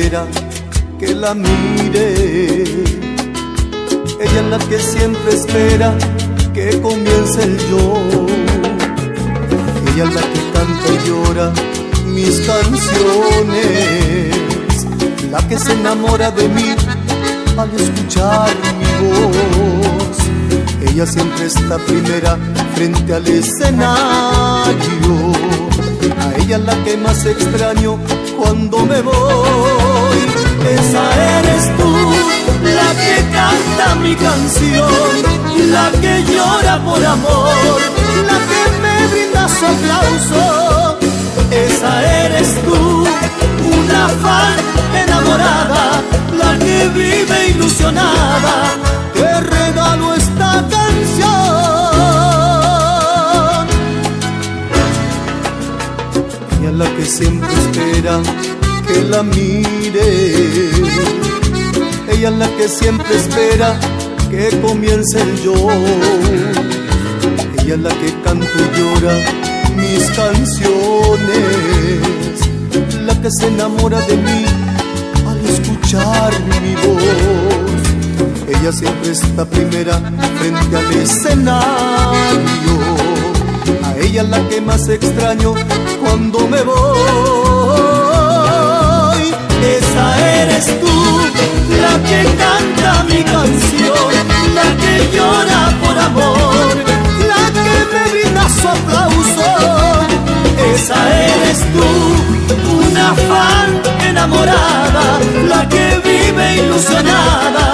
espera que la mire. Ella es la que siempre espera que comience el yo. Ella es la que canta y llora mis canciones, la que se enamora de mí al escuchar mi voz. Ella siempre está primera frente al escenario. A ella es la que más extraño cuando me voy. Esa eres tú, la que canta mi canción, la que llora por amor, la que me brinda su aplauso. Esa eres tú, una fan enamorada, la que vive ilusionada. Te regalo esta canción. Ella es la que siempre espera que la mire. Ella es la que siempre espera que comience el yo. Ella es la que canta y llora mis canciones, la que se enamora de mí al escuchar mi voz. Ella siempre está primera frente al escenario. A ella es la que más extraño cuando me voy. Esa eres tú, la que canta mi canción, la que llora por amor, la que me brinda su aplauso. Esa eres tú, una fan enamorada, la que vive ilusionada.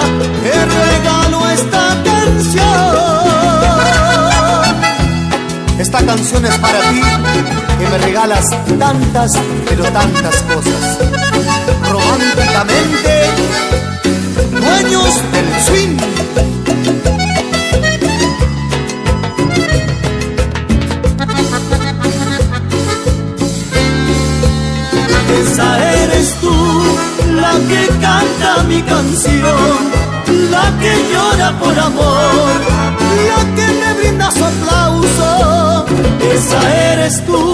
Te regalo esta canción. Esta canción es para ti, que me regalas tantas, pero tantas cosas. Románticamente, dueños del swing. Esa eres tú, la que canta mi canción, la que llora por amor, la que me brinda su aplauso. Esa eres tú,